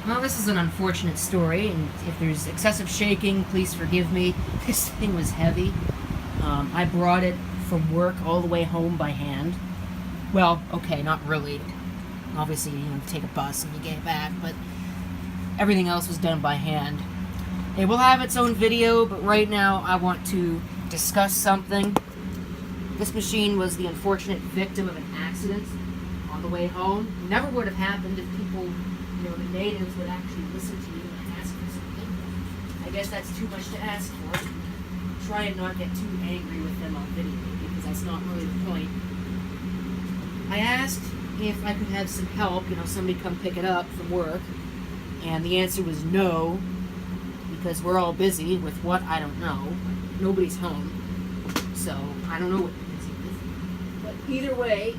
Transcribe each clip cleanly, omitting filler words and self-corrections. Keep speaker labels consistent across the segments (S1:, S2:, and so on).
S1: Well, this is an unfortunate story, and if there's excessive shaking, please forgive me. This thing was heavy. I brought it from work all the way home by hand. Well, okay, not really. Obviously, you take a bus and you get it back, but everything else was done by hand. It will have its own video, but right now I want to discuss something. This machine was the unfortunate victim of an accident on the way home. It never would have happened if people, the natives would actually listen to you and ask for something. I guess that's too much to ask for. Try and not get too angry with them on video, because that's not really the point. I asked if I could have some help, somebody come pick it up from work, and the answer was no, because we're all busy with what, I don't know. Nobody's home, so I don't know what they're busy with. But either way,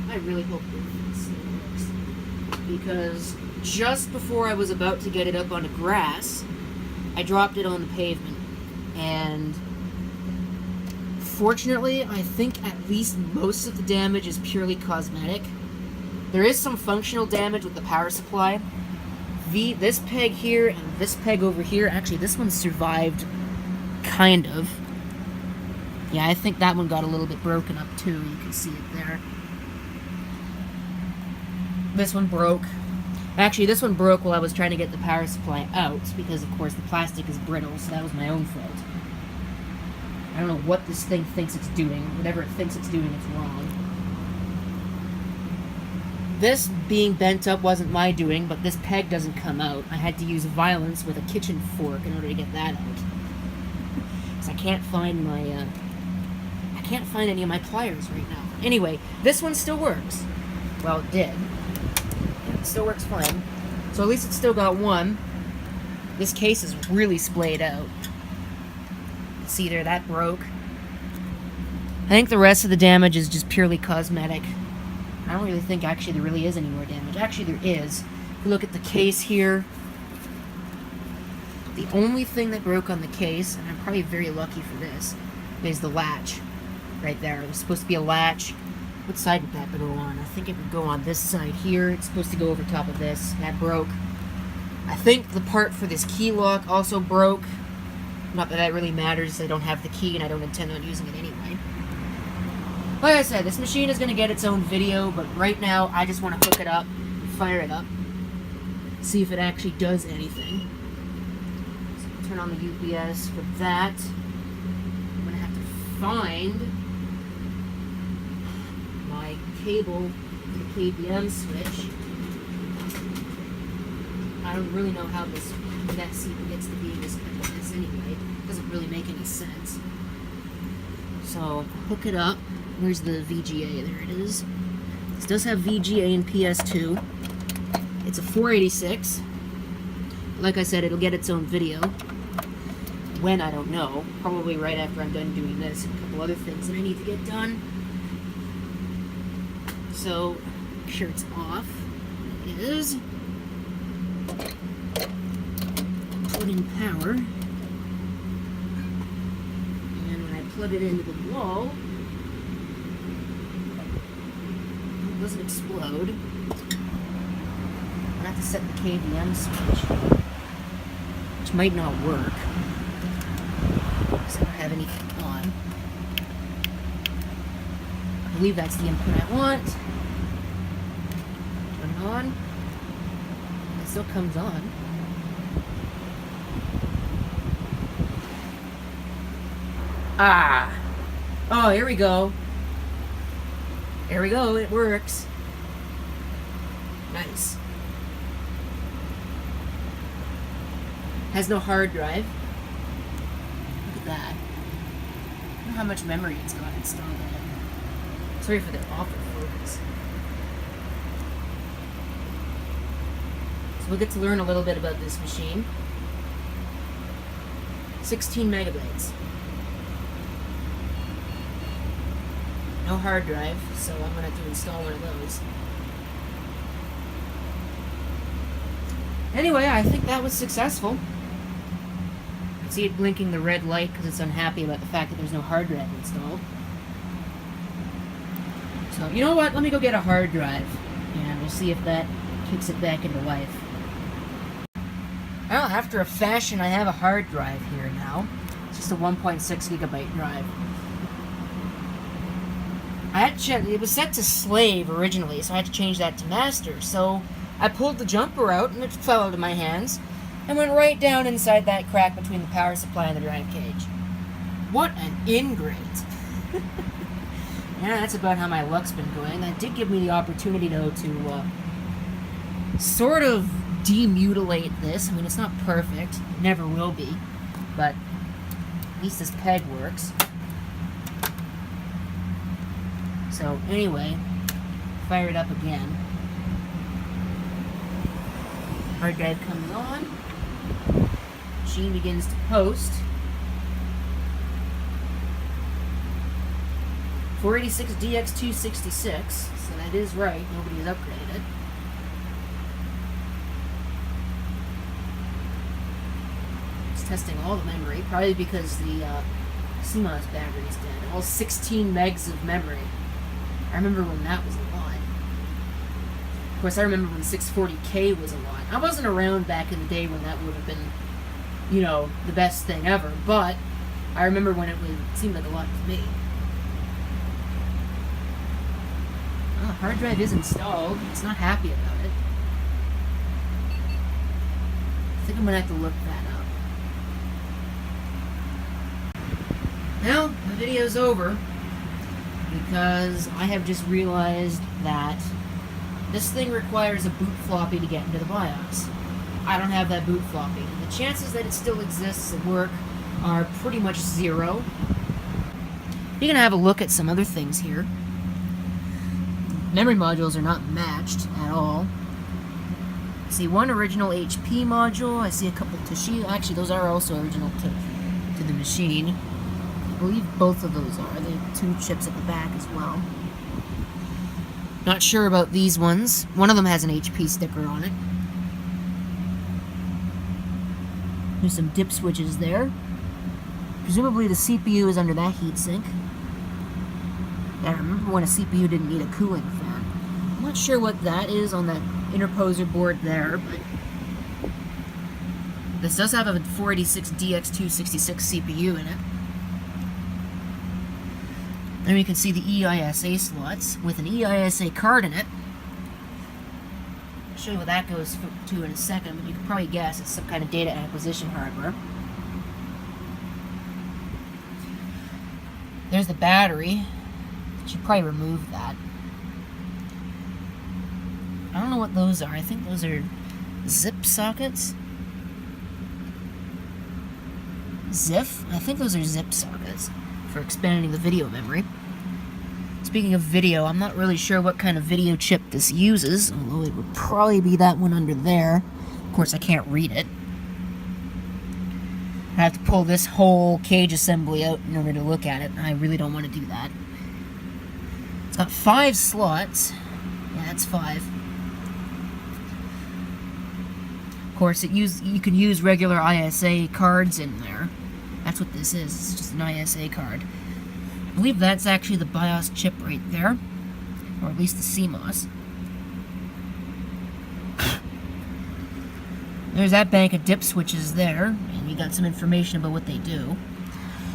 S1: I really hope this works, because just before I was about to get it up on the grass, I dropped it on the pavement, and fortunately, I think at least most of the damage is purely cosmetic. There is some functional damage with the power supply. This peg here and this peg over here, actually this one survived, kind of. Yeah, I think that one got a little bit broken up too, you can see it there. This one broke. Actually, this one broke while I was trying to get the power supply out, because of course the plastic is brittle, so that was my own fault. I don't know what this thing thinks it's doing. Whatever it thinks it's doing, it's wrong. This being bent up wasn't my doing, but this peg doesn't come out. I had to use violence with a kitchen fork in order to get that out. Because I can't find my, I can't find any of my pliers right now. Anyway, this one still works. Well, it did. It still works fine. So at least it's still got one. This case is really splayed out. See there, that broke. I think the rest of the damage is just purely cosmetic. I don't really think actually there really is any more damage. Actually there is. If you look at the case here, the only thing that broke on the case, and I'm probably very lucky for this, is the latch. Right there. It was supposed to be a latch. What side would that go on? I think it would go on this side here. It's supposed to go over top of this. That broke. I think the part for this key lock also broke. Not that that really matters. I don't have the key and I don't intend on using it anyway. Like I said, this machine is going to get its own video, but right now I just want to hook it up, fire it up, see if it actually does anything. So turn on the UPS for that. I'm going to have to find my cable for the KVM switch. I don't really know how this next even gets to be this anyway. It doesn't really make any sense. So, hook it up. Where's the VGA? There it is. This does have VGA and PS2. It's a 486. Like I said, it'll get its own video. When, I don't know. Probably right after I'm done doing this and a couple other things that I need to get done. So, make sure it's off. It is. Put in power. And when I plug it into the wall, it doesn't explode. I have to set the KVM switch, which might not work because I don't have anything on. I believe that's the input I want. Turn it on. It still comes on. Ah! Oh, here we go. There we go, it works. Nice. Has no hard drive. Look at that. I don't know how much memory it's got installed in it. Sorry for the awful focus. So we'll get to learn a little bit about this machine. 16 megabytes. No hard drive, so I'm going to have to install one of those. Anyway, I think that was successful. I can see it blinking the red light because it's unhappy about the fact that there's no hard drive installed. So, you know what? Let me go get a hard drive, and we'll see if that kicks it back into life. Well, after a fashion, I have a hard drive here now. It's just a 1.6 gigabyte drive. I had to it was set to slave originally, so I had to change that to master. So I pulled the jumper out, and it fell out of my hands, and went right down inside that crack between the power supply and the drive cage. What an ingrate. Yeah, that's about how my luck's been going. That did give me the opportunity, though, to sort of demutilate this. I mean, it's not perfect. It never will be. But at least this peg works. So, anyway, fire it up again. Hard drive comes on. Machine begins to post. 486DX266, so that is right. Nobody has upgraded it. It's testing all the memory, probably because the CMOS battery is dead. All 16 megs of memory. I remember when that was a lot. Of course, I remember when 640K was a lot. I wasn't around back in the day when that would have been, you know, the best thing ever, but I remember when it seemed like a lot to me. Well, the hard drive is installed. It's not happy about it. I think I'm going to have to look that up. Well, the video's over because I have just realized that this thing requires a boot floppy to get into the BIOS. I don't have that boot floppy. The chances that it still exists at work are pretty much zero. You're going to have a look at some other things here. Memory modules are not matched at all. I see one original HP module. I see a couple Toshiba. Actually, those are also original to the machine. I believe both of those are. They have 2 chips at the back as well. Not sure about these ones. One of them has an HP sticker on it. There's some dip switches there. Presumably the CPU is under that heatsink. I remember when a CPU didn't need a cooling fan. I'm not sure what that is on that interposer board there, but this does have a 486DX266 CPU in it. And you can see the EISA slots with an EISA card in it. I'll show you what that goes to in a second, but you can probably guess it's some kind of data acquisition hardware. There's the battery. Should probably remove that. I don't know what those are. I think those are zip sockets. ZIF? I think those are zip sockets for expanding the video memory. Speaking of video, I'm not really sure what kind of video chip this uses, although it would probably be that one under there. Of course, I can't read it. I have to pull this whole cage assembly out in order to look at it, and I really don't want to do that. It's got 5 slots. Yeah, that's 5. Of course, you can use regular ISA cards in there. That's what this is. It's just an ISA card. I believe that's actually the BIOS chip right there, or at least the CMOS. There's that bank of dip switches there, and you got some information about what they do.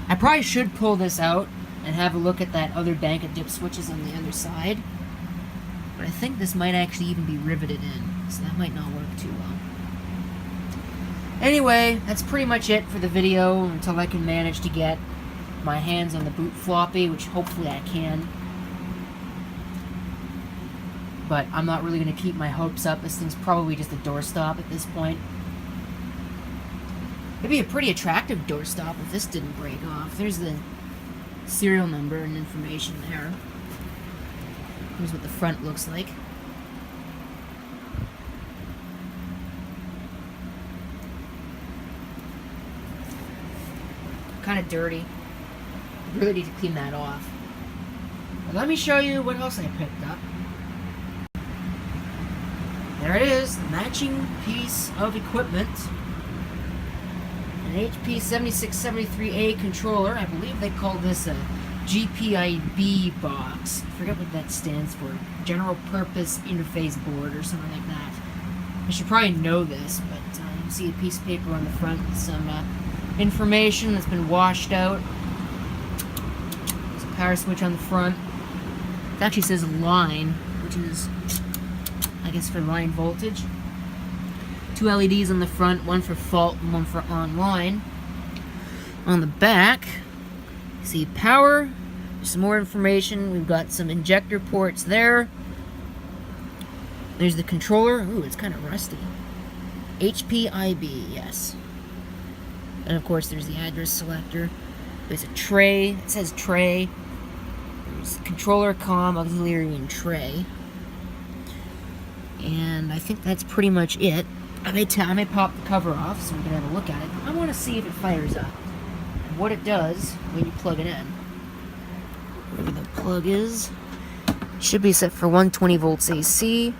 S1: I probably should pull this out and have a look at that other bank of dip switches on the other side, but I think this might actually even be riveted in, so that might not work too well. Anyway, that's pretty much it for the video until I can manage to get my hands on the boot floppy, which hopefully I can. But I'm not really going to keep my hopes up. This thing's probably just a doorstop at this point. It'd be a pretty attractive doorstop if this didn't break off. There's the serial number and information there. Here's what the front looks like. Kind of dirty. I really need to clean that off. But let me show you what else I picked up. There it is, the matching piece of equipment. An HP 7673A controller. I believe they call this a GPIB box. I forget what that stands for. General Purpose Interface Board or something like that. I should probably know this, but you see a piece of paper on the front with some information that's been washed out. There's a power switch on the front. It actually says line, which is, I guess, for line voltage. 2 LEDs on the front, one for fault and one for online. On the back, you see power. There's some more information. We've got some injector ports there. There's the controller. Ooh, it's kind of rusty. HPIB, yes. And of course, there's the address selector. There's a tray. It says tray. There's controller, comm, auxiliary, and tray. And I think that's pretty much it. I may pop the cover off so we can have a look at it. I want to see if it fires up and what it does when you plug it in. Wherever the plug is. It should be set for 120 volts AC.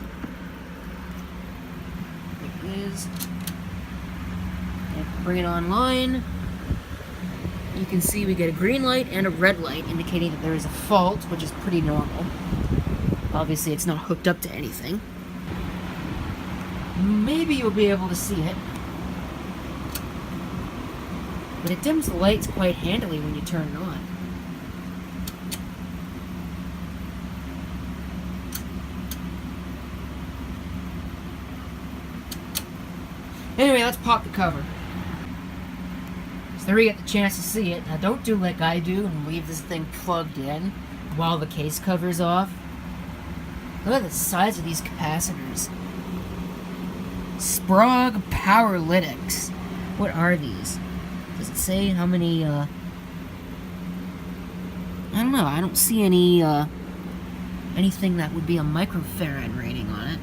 S1: There it is. And bring it online. You can see we get a green light and a red light indicating that there is a fault, which is pretty normal. Obviously, it's not hooked up to anything. Maybe you'll be able to see it. But it dims the lights quite handily when you turn it on. Anyway, let's pop the cover. So there we get the chance to see it. Now don't do like I do and leave this thing plugged in while the case cover's off. Look at the size of these capacitors. Sprague Powerlytics. What are these? Does it say how many, I don't know. I don't see any, anything that would be a microfarad rating on it.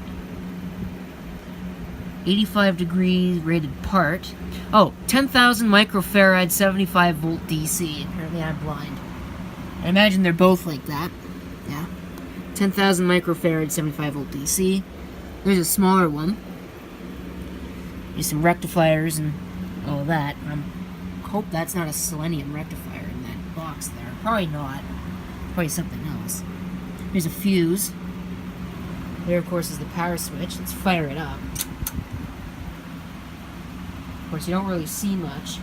S1: 85 degrees rated part. Oh, 10,000 microfarad, 75 volt DC. Apparently I'm blind. I imagine they're both like that. Yeah. 10,000 microfarad, 75 volt DC. There's a smaller one. There's some rectifiers and all that. I hope that's not a selenium rectifier in that box there. Probably not. Probably something else. There's a fuse. There, of course, is the power switch. Let's fire it up. Of course, you don't really see much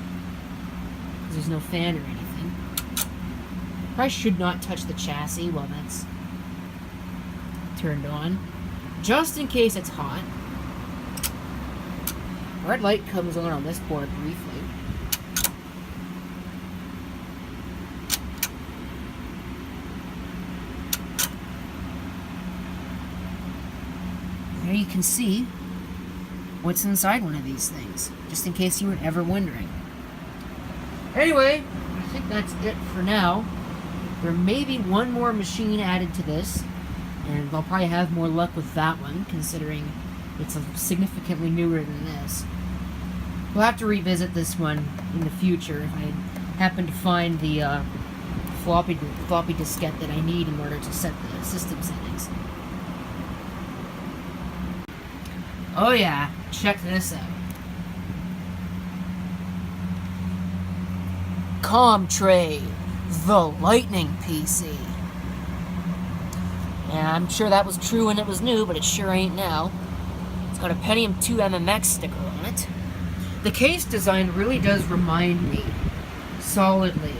S1: because there's no fan or anything. Probably should not touch the chassis while that's turned on, just in case it's hot. Red light comes on this board briefly. There you can see what's inside one of these things, just in case you were ever wondering. Anyway, I think that's it for now. There may be one more machine added to this, and I'll probably have more luck with that one, considering it's significantly newer than this. We'll have to revisit this one in the future if I happen to find the floppy diskette that I need in order to set the system settings. Oh yeah, check this out. CommTray, the Lightning PC. Yeah, I'm sure that was true when it was new, but it sure ain't now. It's got a Pentium 2 MMX sticker on it. The case design really does remind me solidly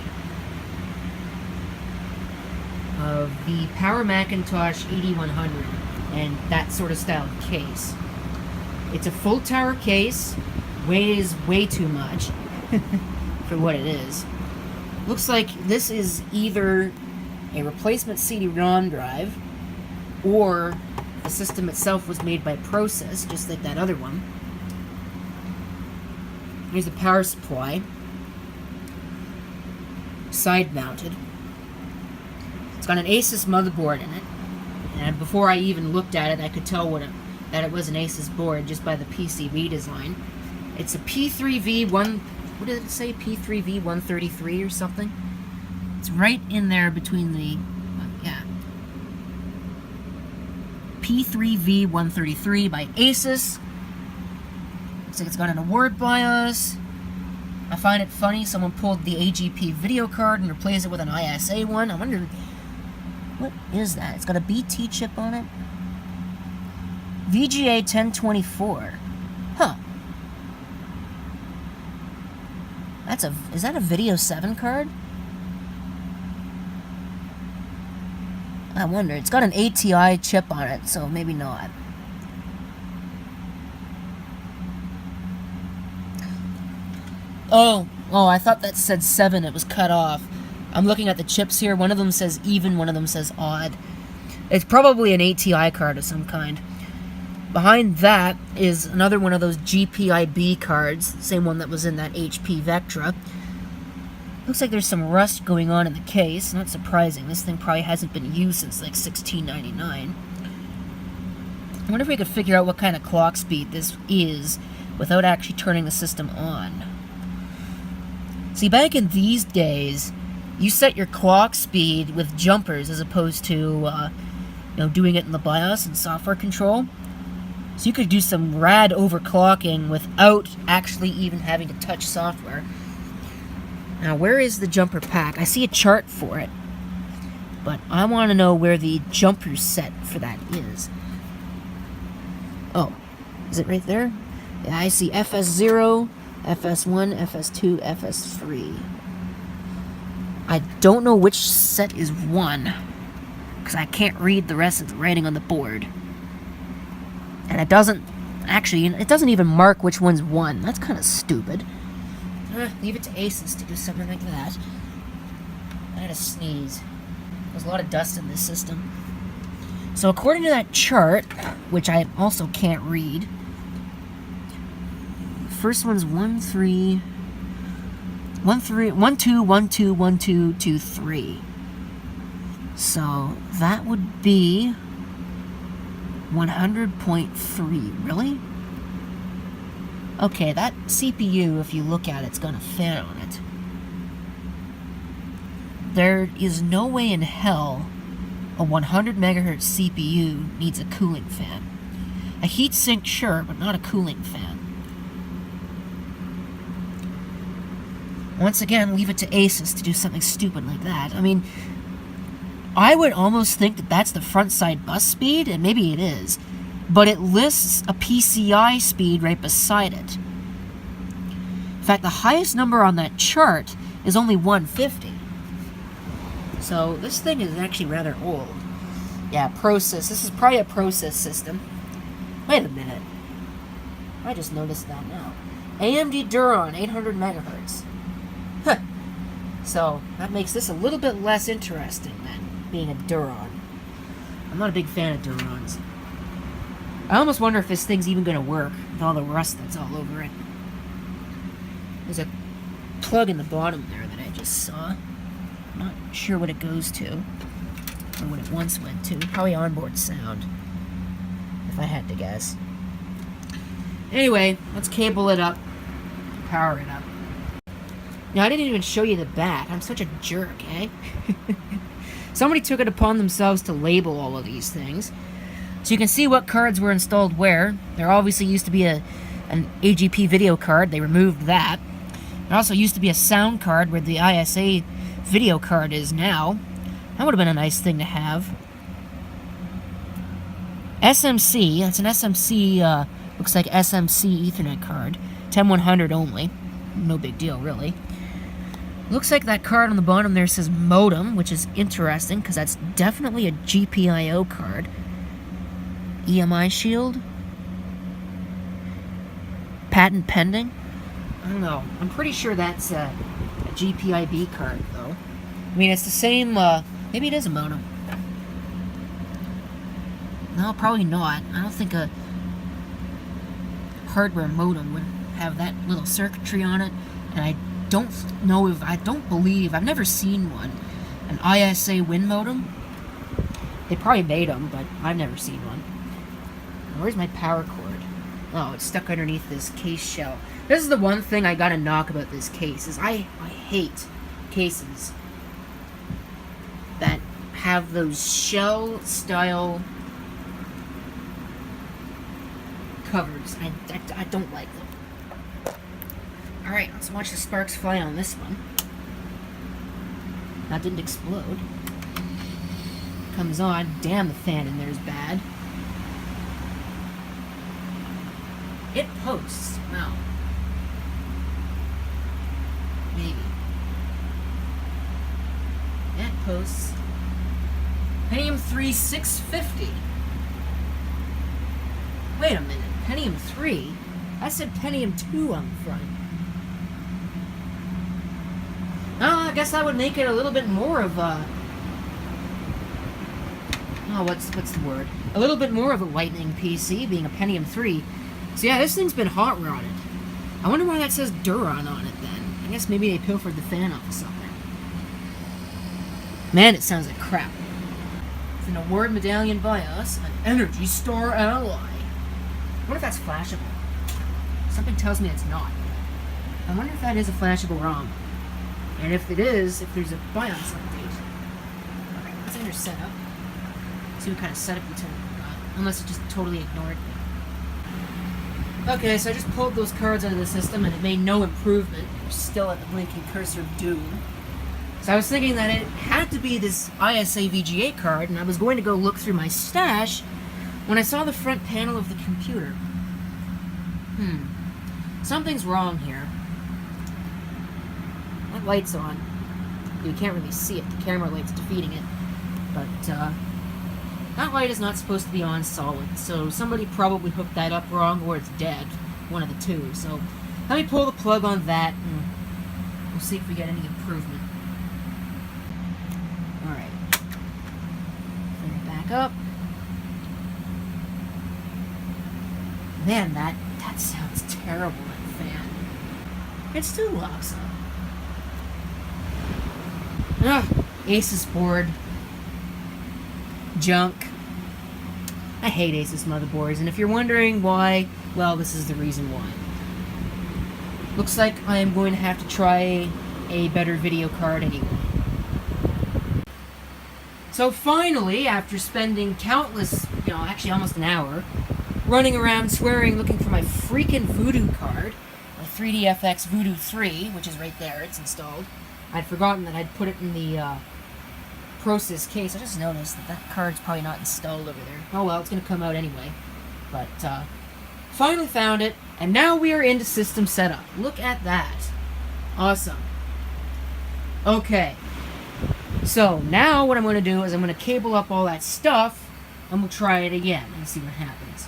S1: of the Power Macintosh 8100 and that sort of style of case. It's a full tower case, weighs way too much for what it is. Looks like this is either a replacement CD-ROM drive or the system itself was made by Process, just like that other one. Here's the power supply, side mounted. It's got an Asus motherboard in it, and before I even looked at it, I could tell that it was an Asus board just by the PCB design. It's a P3V1, what did it say, P3V133 or something? It's right in there between the, yeah. P3V133 by Asus. Looks like it's got an award BIOS. I find it funny someone pulled the AGP video card and replaced it with an ISA one. I wonder, what is that? It's got a BT chip on it. VGA 1024. Huh. Is that a Video 7 card? I wonder. It's got an ATI chip on it, so maybe not. Oh, I thought that said 7. It was cut off. I'm looking at the chips here. One of them says even, one of them says odd. It's probably an ATI card of some kind. Behind that is another one of those GPIB cards, same one that was in that HP Vectra. Looks like there's some rust going on in the case. Not surprising. This thing probably hasn't been used since like $16.99. I wonder if we could figure out what kind of clock speed this is without actually turning the system on. See, back in these days, you set your clock speed with jumpers as opposed to doing it in the BIOS and software control. So you could do some rad overclocking without actually even having to touch software. Now, where is the jumper pack? I see a chart for it, but I want to know where the jumper set for that is. Oh, is it right there? Yeah, I see FS0, FS1, FS2, FS3. I don't know which set is 1, because I can't read the rest of the writing on the board. And it doesn't even mark which one's 1. That's kind of stupid. Leave it to ASUS to do something like that. I had a sneeze. There's a lot of dust in this system. So according to that chart, which I also can't read, the first one's 1 2 1 2 1 2 2 3. So that would be 100.3. Really? Okay, that CPU, if you look at it, it's got a fan on it. There is no way in hell a 100 megahertz CPU needs a cooling fan. A heatsink, sure, but not a cooling fan. Once again, leave it to ASUS to do something stupid like that. I mean, I would almost think that that's the front side bus speed, and maybe it is, but it lists a PCI speed right beside it. In fact, the highest number on that chart is only 150. So this thing is actually rather old. Yeah, process. This is probably a process system. Wait a minute. I just noticed that now. AMD Duron, 800 megahertz. Huh. So that makes this a little bit less interesting than being a Duron. I'm not a big fan of Durons. I almost wonder if this thing's even going to work with all the rust that's all over it. There's a plug in the bottom there that I just saw. I'm not sure what it goes to, or what it once went to. Probably onboard sound, if I had to guess. Anyway, let's cable it up, power it up. Now, I didn't even show you the back. I'm such a jerk, eh? Somebody took it upon themselves to label all of these things. So you can see what cards were installed where. There obviously used to be an AGP video card. They removed that. There also used to be a sound card where the EISA video card is now. That would have been a nice thing to have. SMC. That's an SMC, looks like SMC Ethernet card. 10100 only. No big deal, really. Looks like that card on the bottom there says modem, which is interesting, because that's definitely a GPIO card. EMI shield? Patent pending? I don't know. I'm pretty sure that's a GPIB card, though. I mean, it's the same, maybe it is a modem. No, probably not. I don't think a hardware modem would have that little circuitry on it, and I don't believe, I've never seen one. An EISA Win modem? They probably made them, but I've never seen one. Where's my power cord? Oh, it's stuck underneath this case shell. This is the one thing I gotta knock about this case, is I hate cases that have those shell-style covers. I don't like them. Alright, let's watch the sparks fly on this one. That didn't explode. Comes on. Damn, the fan in there is bad. It posts. Wow. Maybe. That posts. Pentium 3 650. Wait a minute. Pentium 3? I said Pentium 2 on the front. Oh, I guess that would make it a little bit more of a... Oh, what's the word? A little bit more of a lightning PC, being a Pentium 3. So yeah, this thing's been hot rodded. I wonder why that says Duron on it then. I guess maybe they pilfered the fan off of something. Man, it sounds like crap. It's an award medallion by us, an Energy Star Ally. I wonder if that's flashable. Something tells me it's not. I wonder if that is a flashable ROM. And if it is, if there's a BIOS update. Okay, let's enter setup. See what kind of setup we got. Unless it just totally ignored me. Okay, so I just pulled those cards out of the system and it made no improvement. We're still at the blinking cursor of doom. So I was thinking that it had to be this EISA VGA card, and I was going to go look through my stash when I saw the front panel of the computer. Something's wrong here. That light's on. You can't really see it. The camera light's defeating it. But, that light is not supposed to be on solid, so somebody probably hooked that up wrong, or it's dead. One of the two. So, let me pull the plug on that, and we'll see if we get any improvement. Alright. Bring it back up. Man, that sounds terrible, that fan. It still locks up. Ugh, Asus board. Junk. I hate Asus motherboards, and if you're wondering why, well, this is the reason why. Looks like I am going to have to try a better video card anyway. So finally, after spending countless, actually almost an hour, running around swearing looking for my freaking Voodoo card, my 3DFX Voodoo 3, which is right there, it's installed. I'd forgotten that I'd put it in the ProSys case. I just noticed that card's probably not installed over there. Oh well, it's going to come out anyway. But, finally found it, and now we are into system setup. Look at that. Awesome. Okay. So, now what I'm going to do is I'm going to cable up all that stuff, and we'll try it again and see what happens.